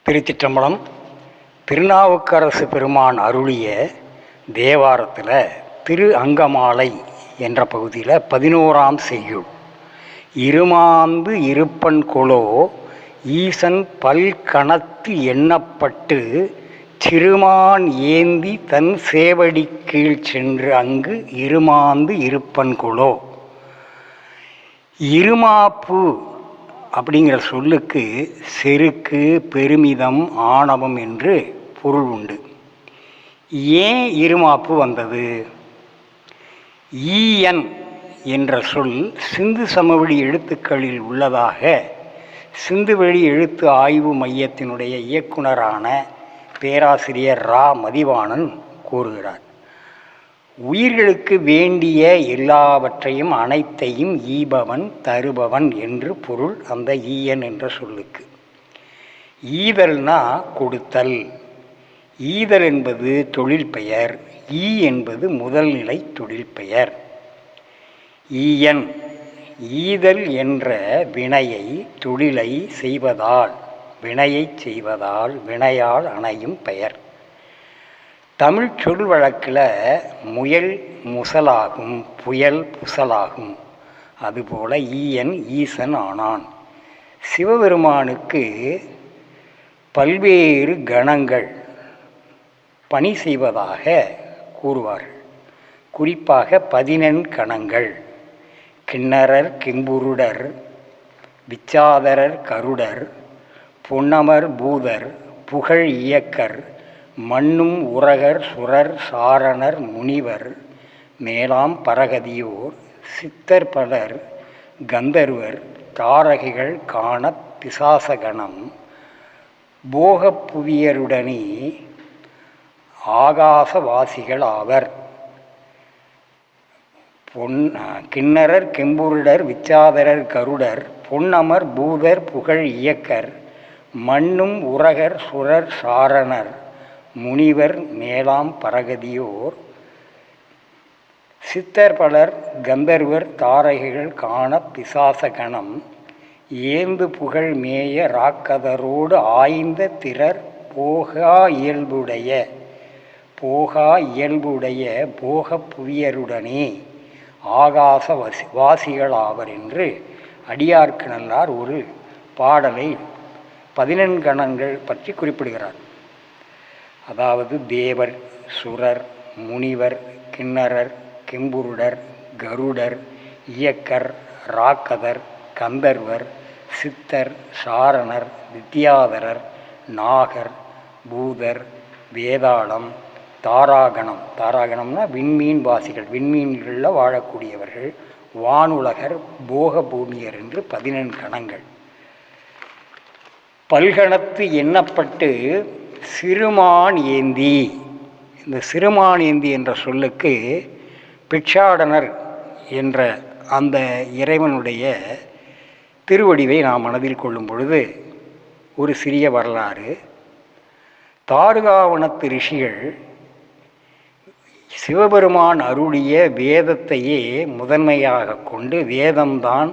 திருச்சிற்றம்பலம். திருநாவுக்கரசு பெருமான் அருளிய தேவாரத்தில் திரு அங்கமாலை என்ற பகுதியில் 11ஆம் செய்யுள். இருமாந்து இருப்பன் கொலோ ஈசன் பல்கணத்து எண்ணப்பட்டு சிறுமான் ஏந்தி தன் சேவடி கீழ் சென்று அங்கு இருமாந்து இருப்பன் கொலோ. இருமாப்பு அப்படிங்கிற சொல்லுக்கு செருக்கு, பெருமிதம், ஆணவம் என்று பொருள் உண்டு. ஏன் இருமாப்பு வந்தது? ஈயன் என்ற சொல் சிந்து சமவெளி எழுத்துக்களில் உள்ளதாக சிந்துவெளி எழுத்து ஆய்வு மையத்தினுடைய இயக்குனரான பேராசிரியர் ரா மதிவாணன் கூறுகிறார். உயிர்களுக்கு வேண்டிய எல்லாவற்றையும் அனைத்தையும் ஈபவன் தருபவன் என்று பொருள் அந்த ஈயன் என்ற சொல்லுக்கு. ஈதல்னா கொடுத்தல். ஈதல் என்பது தொழில் பெயர், ஈ என்பது முதல்நிலை தொழில் பெயர். ஈயன் ஈதல் என்ற வினையை தொழிலை செய்வதால் வினையால் அணையும் பெயர். தமிழ் சொல் வழக்கில் முயல் முசலாகும், புயல் புசலாகும். அதுபோல ஈயன் ஈசன் ஆனான். சிவபெருமானுக்கு பல்வேறு கணங்கள் பணி செய்வதாக கூறுவார்கள். குறிப்பாக 14 கணங்கள்: கிண்ணரர், கிம்புருடர், விச்சாதரர், கருடர், பொன்னமர், பூதர், புகழ் இயக்கர், மண்ணும் உரகர், சுரர், சாரணர், முனிவர், மேலாம் பரகதியோர், சித்தர் பலர், கந்தர்வர், தாரகைகள் காண பிசாசகணம், போகப்புவியருடனே ஆகாசவாசிகள் ஆவர். கிண்ணரர், கெம்புருடர், விச்சாதரர், கருடர், பொன்னமர், பூதர், புகழ் இயக்கர், மண்ணும் உரகர், சுரர், சாரணர், முனிவர், மேலாம் பரகதியோர், சித்தர் பலர், கந்தர்வர், தாரகைகள் காண பிசாசகணம், ஏந்து புகழ் மேய ராக்கதரோடு ஆய்ந்த திறர் போகா இயல்புடைய போக புவியருடனே ஆகாச வாசிகள் ஆவர் என்று அடியார்க்கு நல்லார் ஒரு பாடலை 14 கணங்கள் பற்றி குறிப்பிடுகிறார். அதாவது தேவர், சுரர், முனிவர், கிண்ணரர், கெம்புருடர், கருடர், இயக்கர், ராக்கதர், கந்தர்வர், சித்தர், சாரணர், வித்யாதரர், நாகர், பூதர், வேதாளம், தாராகணம். தாராகணம்னா விண்மீன் வாசிகள், விண்மீன்களில் வாழக்கூடியவர்கள், வானுலகர், போக பூமியர் என்று 14 கணங்கள். பல்கணத்து எண்ணப்பட்டு சிறுமான் ஏந்தி. இந்த சிறுமான் ஏந்தி என்ற சொல்லுக்கு பிட்சாடனர் என்ற அந்த இறைவனுடைய திருவடிவை நாம் மனதில் கொள்ளும் பொழுது ஒரு சிறிய வரலாறு. தாருகாவனத்து ரிஷிகள் சிவபெருமான் அருளிய வேதத்தையே முதன்மையாக கொண்டு வேதம்தான்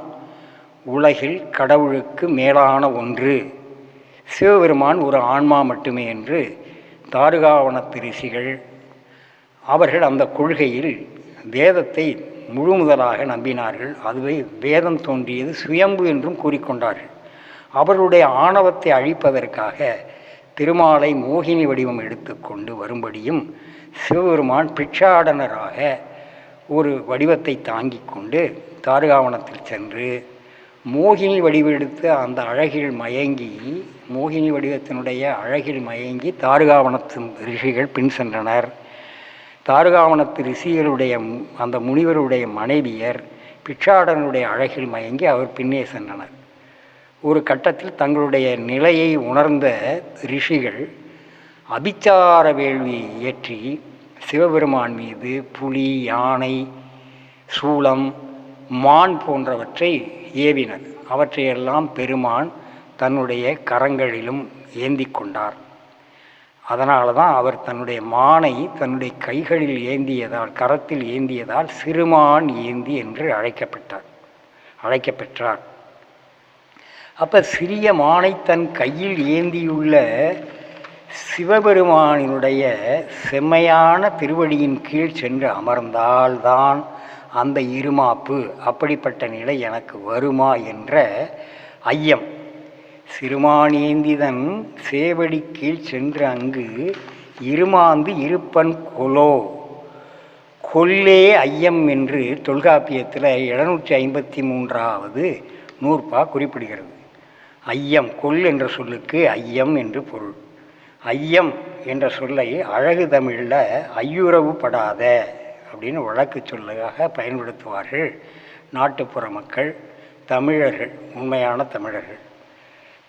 உலகில் கடவுளுக்கு மேலான ஒன்று, சிவபெருமான் ஒரு ஆன்மா மட்டுமே என்று தாருகாவனத்து ரிஷிகள் அவர்கள் அந்த கொள்கையில் வேதத்தை முழு முதலாக நம்பினார்கள். அதுவே வேதம் தோன்றியது சுயம்பு என்றும் கூறிக்கொண்டார்கள். அவர்களுடைய ஆணவத்தை அழிப்பதற்காக திருமாலை மோகினி வடிவம் எடுத்துக்கொண்டு வரும்படியும் சிவபெருமான் பிட்சாடனராக ஒரு வடிவத்தை தாங்கி கொண்டு தாருகாவனத்தில் சென்று மோகினி வடிவெடுத்து அந்த அழகில் மயங்கி, மோகினி வடிவத்தினுடைய அழகில் மயங்கி தாருகாவனத்து ரிஷிகள் பின் சென்றனர். தாருகாவனத்து ரிஷிகளுடைய அந்த முனிவருடைய மனைவியர் பிட்சாடனுடைய அழகில் மயங்கி அவர் பின்னே சென்றனர். ஒரு கட்டத்தில் தங்களுடைய நிலையை உணர்ந்த ரிஷிகள் அபிச்சார வேள்வி ஏற்றி சிவபெருமான் மீது புலி, யானை, சூலம், மான் போன்றவற்றை ஏவினர். அவற்றையெல்லாம் பெருமான் தன்னுடைய கரங்களிலும் ஏந்தி கொண்டார். அதனால தான் அவர் தன்னுடைய மானை தன்னுடைய கைகளில் ஏந்தியதால், கரத்தில் ஏந்தியதால் சிறுமான் ஏந்தி என்று அழைக்கப்பெற்றார். அப்போ சிறிய மானை தன் கையில் ஏந்தியுள்ள சிவபெருமானினுடைய செம்மையான திருவடியின் கீழ் சென்று அமர்ந்தால்தான் அந்த இருமாப்பு அப்படிப்பட்ட நிலை எனக்கு வருமா என்ற ஐயம். சிறுமானேந்திதன் சேவடி கீழ் சென்று அங்கு இருமாந்து இருப்பன் கொலோ கொல்லே ஐயம் என்று தொல்காப்பியத்தில் 753வது நூற்பா குறிப்பிடுகிறது. ஐயம், கொல் என்ற சொல்லுக்கு ஐயம் என்று பொருள். ஐயம் என்ற சொல்லை அழகு தமிழில் ஐயுறவு படாத அப்படின்னு வழக்கு சொல்லாக பயன்படுத்துவார்கள் நாட்டுப்புற மக்கள், தமிழர்கள், உண்மையான தமிழர்கள்.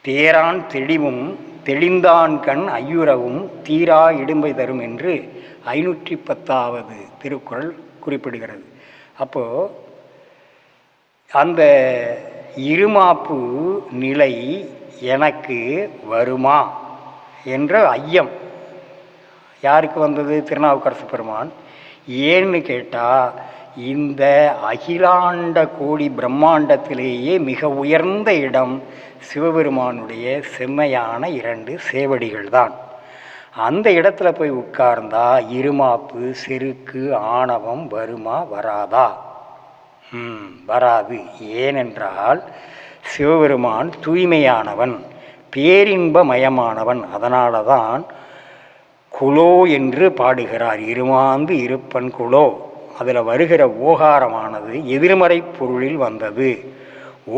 தேரான் தெளிவும் தெளிந்தான் கண் ஐயுறவும் தீரா இடும்பை தரும் என்று 510வது திருக்குறள் குறிப்பிடுகிறது. அப்போது அந்த இருமாப்பு நிலை எனக்கு வருமா என்ற ஐயம் யாருக்கு வந்தது? திருநாவுக்கரசு பெருமான். ஏன்னு கேட்டால், இந்த அகிலாண்ட கோடி பிரம்மாண்டத்திலேயே மிக உயர்ந்த இடம் சிவபெருமானுடைய செம்மையான 2 சேவடிகள் தான். அந்த இடத்துல போய் உட்கார்ந்தா இருமாப்பு, செருக்கு, ஆணவம் வருமா வராதா? வராது. ஏனென்றால் சிவபெருமான் தூய்மையானவன், பேரின்பமயமானவன். அதனால தான் குலோ என்று பாடுகிறார். இருமாந்து இருப்பன் குலோ. அதில் வருகிற ஓகாரமானது எதிர்மறை பொருளில் வந்தது.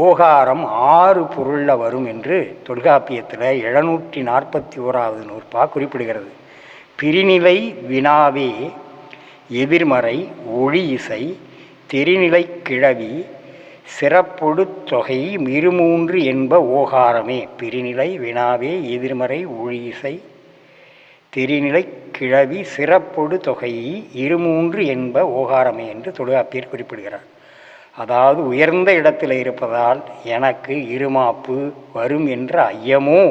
ஓகாரம் 6 பொருளில் வரும் என்று தொல்காப்பியத்தில் 741வது நூற்பா குறிப்பிடுகிறது. பிரிநிலை வினாவே எதிர்மறை ஒளி இசை தெரிநிலை கிழவி சிறப்பொடு தொகை 23 என்ப ஓகாரமே. பிரிநிலை வினாவே எதிர்மறை ஒளி இசை தெரிநிலை கிழவி சிறப்பொடு தொகை 23 என்ப ஓகாரமே என்று தொல்காப்பியர் குறிப்பிடுகிறார். அதாவது உயர்ந்த இடத்தில் இருப்பதால் எனக்கு இருமாப்பு வரும் என்ற ஐயமோ,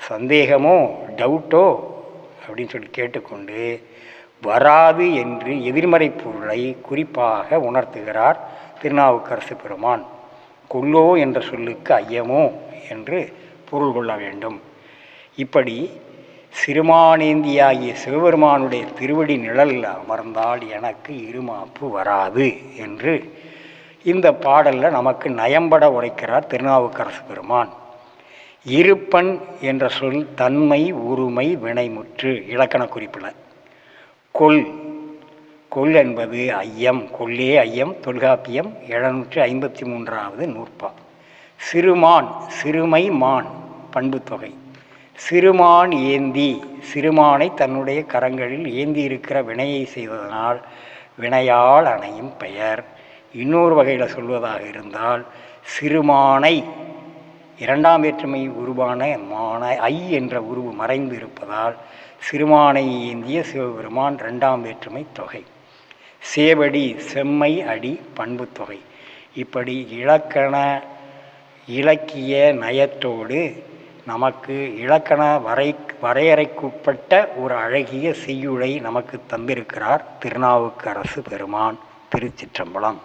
சந்தேகமோ, டவுட்டோ அப்படின்னு சொல்லி கேட்டுக்கொண்டு வராது என்று எதிர்மறை பொருளை குறிப்பாக உணர்த்துகிறார் திருநாவுக்கரசு பெருமான். கொல்லோ என்ற சொல்லுக்கு ஐயமோ என்று பொருள் கொள்ள வேண்டும். இப்படி சிறுமானேந்தியாகிய சிவபெருமானுடைய திருவடி நிழலில் அமர்ந்தால் எனக்கு இருமாப்பு வராது என்று இந்த பாடலில் நமக்கு நயம்பட உரைக்கிறார் திருநாவுக்கரசு பெருமான். இருப்பன் என்ற சொல் தன்மை, உரிமை, வினைமுற்று இலக்கண குறிப்பில். கொல், கொல் என்பது ஐயம், கொல்லே ஐயம். தொல்காப்பியம் 753வது நூற்பா. சிறுமான், சிறுமை மான் பண்புத்தொகை. சிறுமான் ஏந்தி, சிறுமானை தன்னுடைய கரங்களில் ஏந்தி இருக்கிற வினையை செய்வதனால் வினையால் அணையும் பெயர். இன்னொரு வகையில் சொல்வதாக இருந்தால் சிறுமானை 2ஆம் வேற்றுமை உருவான மான ஐ என்ற உருவு மறைந்து இருப்பதால் சிறுமானை ஏந்திய சிவபெருமான் 2ஆம் வேற்றுமை தொகை. சேவடி, செம்மை அடி பண்புத்தொகை. இப்படி இலக்கிய நயத்தோடு நமக்கு இலக்கண வரையறைக்குட்பட்ட ஒரு அழகிய செய்யுளை நமக்கு தந்திருக்கிறார் திருநாவுக்கரசு பெருமான். திருச்சிற்றம்பலம்.